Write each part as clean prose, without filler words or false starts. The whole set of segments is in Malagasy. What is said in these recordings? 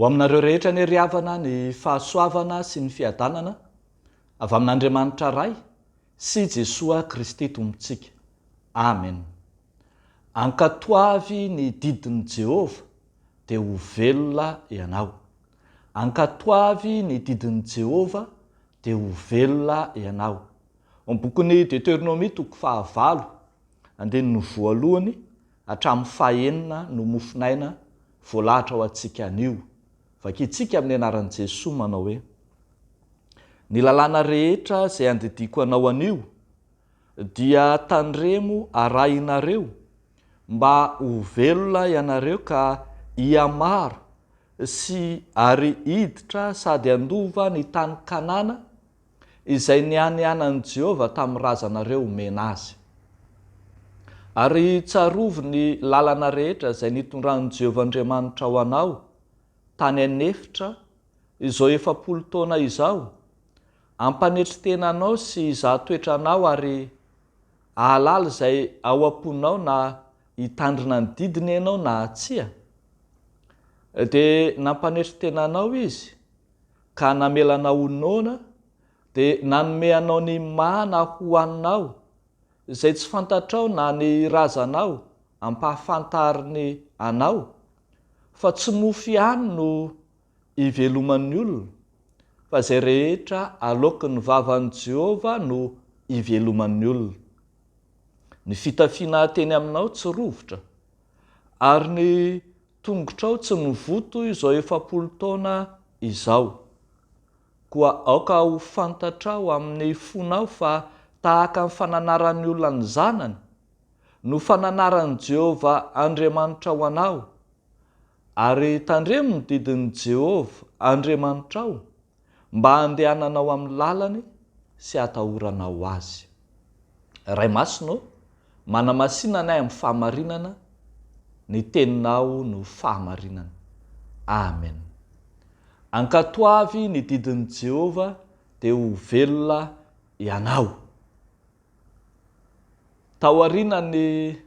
aminareo rehetra ny riavana ny fahasoavana sy ny fiadanana avy amin'Andriamanitra ray sy Jesosy Kristy tompontsika. Amen. Ankatoavy ny didin'i Jehova dia ho velona ianao. Ankatoavy ny didin'i Jehova dia ho velona ianao. Bokin'ny Deutéronomie 9 andininy voalohany hatramin'ny 9 no mofinaina voalahatra ho antsika anio. Vakitsika amin'ny anaran'i Jesosy manao hoe: ny lalàna rehetra izay andidiko anao anio dia tandremo arahinareo mba ho velona ianareo ka hiamaro sy ary hiditra sady handova ny tany Kanana izay nianianan'i Jehova tamin'ny razanareo omena azy. Ary tsarovo ny lalana rehetra izay nitondran'i Jehova Andriamanitra ho anao tany anefitra izao 7 taona izao, ampanetritena anao sy hizaha-toetra anao ary ahalala izay ao am-ponao na hitandrina ny didiny ianao na tsia. Dia nampanetritena anao izy ka namelanao noana dia nanome anao ny mana hohaninao izay tsy fantatrao na ny razanao ampahafantariny anao, fa tsy mofo ihany no iveloman'ny olona, fa izay rehetra aloky ny vavan'i Jehova no iveloman'ny olona. Ny fitafiana teny aminao tsy rovotra, ary ny tongotrao tsy mivoto izao 7 taona izao. Koa aoka ho fantatrao amin'ny fonao fa tahaka ny fananaran'ny olona ny zanany no fananaran'i Jehova Andriamanitra ho anao, ary tandremo ny didin'i Jehova Andriamanitrao mba handehananao amin'ny lalany sy hatahoranao azy. Ray masino, manamasinanay amin'ny fahamarinana, ny teninao no fahamarinana. Amen. Ankatoavy ny didin'i Jehova dia ho velona ianao. Taoriana ny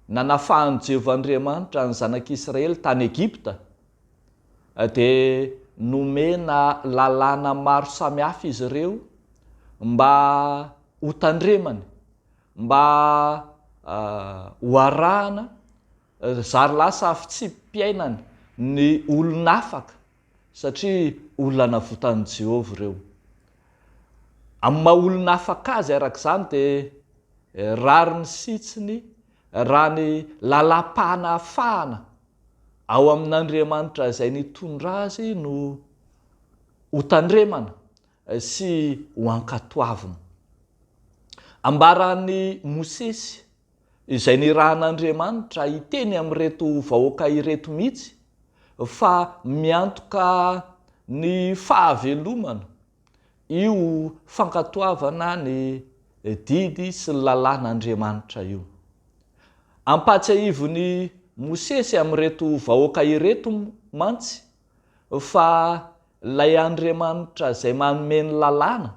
nanafahan'i Jehova Andriamanitra ny zanak'Israely tany Egipta dia nomena lalàna maro samihafa izy ireo mba ho tandremany, mba ho arahana zary lasa afi-tsy-piainany ny olona afaka, satria olona navotan'i Jehova ireo. Amin'ny maha olona afaka azy araka izany dia rariny sitsiny raha ny lalam-panafahana ao amin'Andriamanitra izay nitondra azy no ho tandremana sy ho ankatoavina. Ambaran'ny Mosesy izay nirahan'Andriamanitra hiteny amin'ireto vahoaka ireto mihitsy fa miantoka ny fahavelomana, io fankatoavana ny didy sy ny lalàn'Andriamanitra io. Ampatsiahivon'ny Mosesy amin'ireto vahoaka ireto mantsy fa ilay Andriamanitra izay manome ny lalàna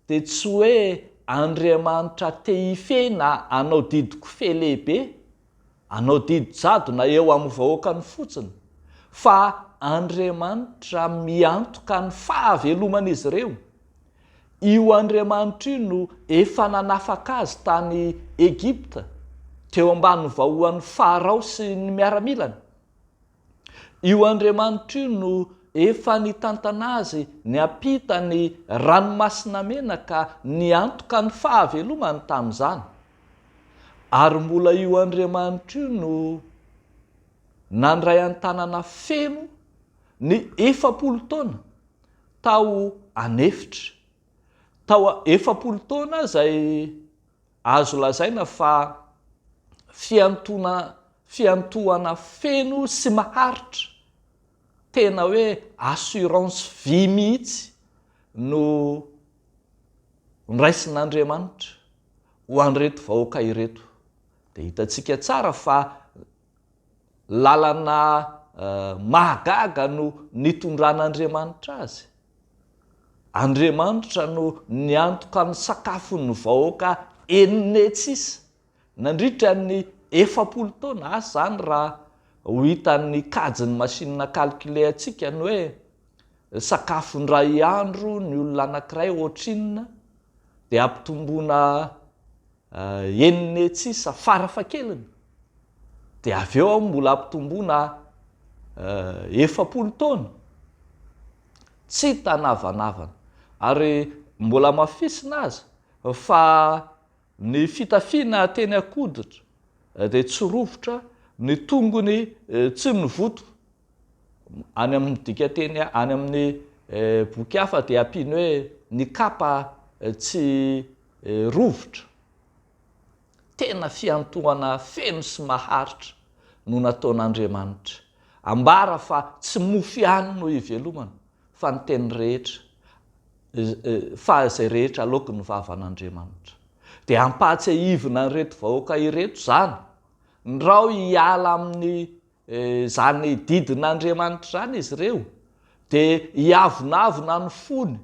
dia tsy hoe Andriamanitra te hifehy na anao didy kofehy lehibe, anao didy jado na eo amin'ny vahoakany fotsiny, fa Andriamanitra miantoka ny fahaveloman'izy ireo. Io Andriamanitra io no efa nanafaka azy tany Egipta teo ambany vahoan'ny Farao sy ny miaramilany. Io Andriamanitra io no efa nitantana azy niampita ny ranomasina mena ka niantoka ny fahavelomany tamin'izany. Ary mbola io Andriamanitra io no nandray an-tanana feno ny 7 taona tao anefitra. Tao 7 taona izay azo lazaina fa fiantohana feno sy maharitra, tena hoe assurance vie mihitsy no niraisin'Andriamanitra ho an'ireto vahoaka ireto. Dia hitantsika tsara fa lalana mahagaga no nitondran'Andriamanitra azy. Andriamanitra no niantoka ny sakafon'ny vahoaka enina tsisa nandritra ny 7 taona. Asa izany raha ho hitan'ny kajiny masinina calcule atsika ny hoe sakafon-dray andro ny olona anankiray ohatrinona dia ampitomboana enina tsisa farafakeliny dia avy eo mbola ampitomboana 70 taona tsy tanavanavana ary mbola mafisina azy fa ny fitafiana teny akoditra dia tsy rovotra ny tongony tsy mivoto any amin'ny dikateny any amin'ny boky hafa dia ampiany hoe ny kapa tsy rovotra tena fiantohana feno sy maharitra no nataon'Andriamanitra ambara fa tsy mofy ihany no ivelomana fa ny teny rehetra fa izay rehetra aloky ny vavan'Andriamanitra dia ampatsy hivina nyreto vahoaka ireto zany ndrao hiala amin'ny zany didin'Andriamanitra zany izy ireo dia hiavonavona ny fony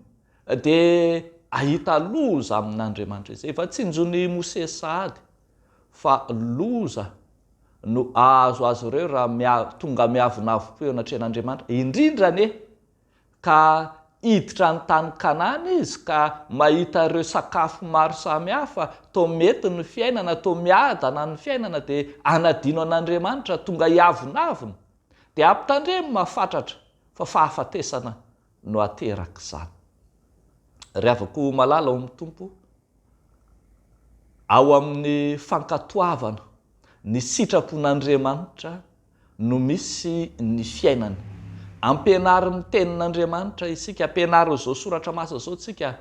dia ahita loza amin'Andriamanitra izy efa tsy injony Mose sahady fa loza no azo azy ireo raha tonga miavonavo eo anatrehan'Andriamanitra indrindra ane ka hiditra ny tany Kanana izy ka mahita ireo sakafo maro samihafa toa mety ny fiainana toa miadana ny fiainana dia anadino an'Andriamanitra tonga hiavonavona dia ampitandremo mahafatratra fa fahafatesana no ateraka izany. Ry havako malala ao amin'ny Tompo ao amin'ny fankatoavana ny sitrapon'Andriamanitra no misy ny fiainana ampianary ny tenin'Andriamanitra isika ampianary zao soratra masina zao tsika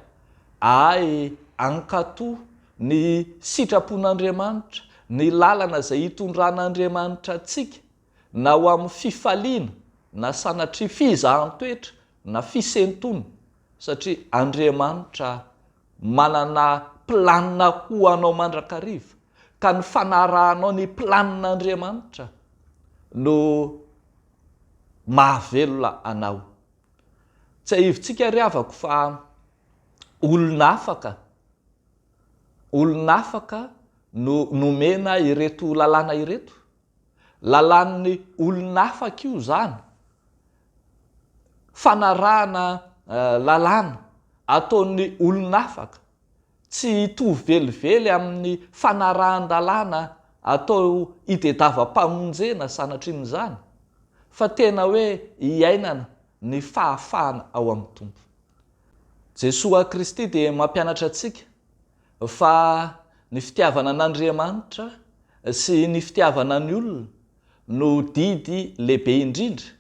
ankato ny sitrapon'Andriamanitra ny lalana izay hitondran'Andriamanitra atsika na ho amin'ny fifaliana na sanatria fizahan-toetra na fisentoana satria Andriamanitra manana planina ho anao mandrakariva ka ny fanarahanao ny planin'Andriamanitra no mahavelona anao. Tsy ahivontsika ry havako fa olona afaka no nomena ireto lalàna ireto. Lalàn'ny olona afaka io zany fanarahana lalàna ataon'ny olona afaka tsy hitovy velively amin'ny fanarahan-dalàna atao itediavam-pamonjena sanatrian'izany fa tena hoe hiainana ny fahafahana ao amin'ny Tompo. Jesosy Kristy dia mampianatra antsika fa ny fitiavana an'Andriamanitra sy ny fitiavana ny olona no didy lehibe indrindra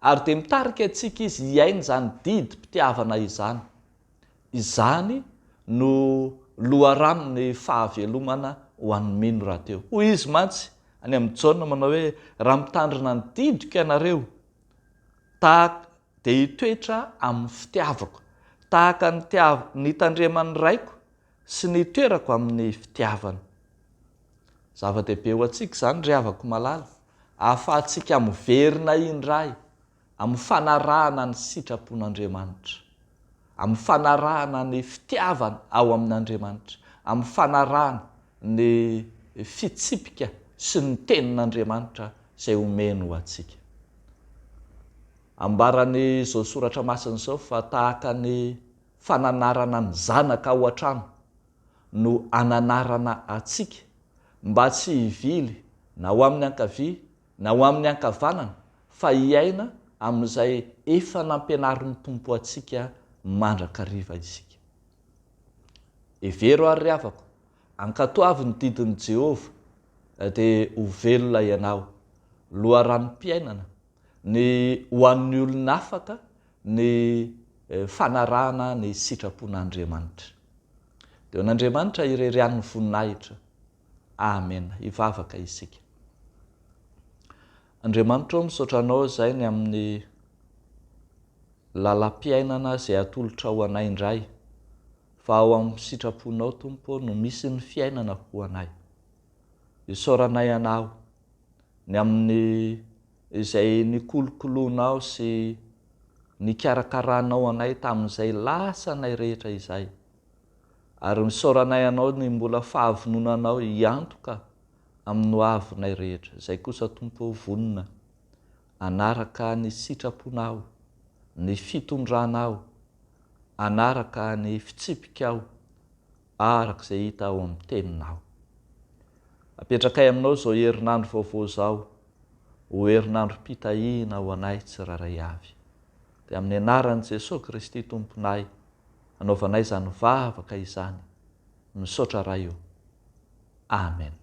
ary dia mitarika antsika izy hiaina zany didim-pitiavana izany. Izany no loharanony fahavelomana ho an'ny mino rahateo. Hoy izy mantsy any amin'ny Jaona manao hoe raha mitandrina ny didiko ianareo tahaka dia hitoetra amin'ny fitiavako tahaka ny tandreman'ny raiko sy ny toerako amin'ny fitiavana. Zava-dehibe ho antsika zany ry havako malala ahafahantsika miverina indray amin'ny fanarahana ny sitrapon'Andriamanitra amin'ny fanarahana ny fitiavana ao amin'Andriamanitra amin'ny fanarahana ny fitsipika sy ny tenin'Andriamanitra izay omeny ho antsika. Ambarany izao soratra masina izao fa tahaka ny fananarana ny zanaka ao an-trano no ananarana atsika mba tsy hivily na ho amin'ny ankavia na ho amin'ny ankavanana fa hiaina amin'izay efa nampianarin'ny Tompo atsika mandrakariva isika. Evero ary ry havako ankatoavy ny didin'i Jehovah dia ho velona ianao loharanom-piainana ny ho an'ny olona afaka ny fanarahana ny sitrapon'Andriamanitra. Dia n'Andriamanitra irerian'ny voninahitra. Amen. Hivavaka isika. Andriamanitra misaotra anao izay ny amin'ny lalam-piainana izay atolotra ho anay indray fa ao amin'ny sitraponao Tompo no misy ny fiainana ho anay. Isaoranay anao ny amin'ny izay nikolokoloanao sy nikarakaranao anay tamin'izay lasanay rehetra izay ary misaoranay anao ny mbola fahavononanao hiantoka amin'ny hoavinay rehetra. Izay kosa Tompo vonina anaraka ny sitraponao, ny fitondranao, anaraka ny fitsipikao, araka izay hita ao amin'ny teninao. Apetrakay aminao zao herinandro vaovao zao, ho herinandro mpitahiana ho anay tsiraray avy. Dia amin'ny anaran'i Jesosy Kristy Tomponay, anaovanay izany vavaka izany, misaotra raha io. Amen.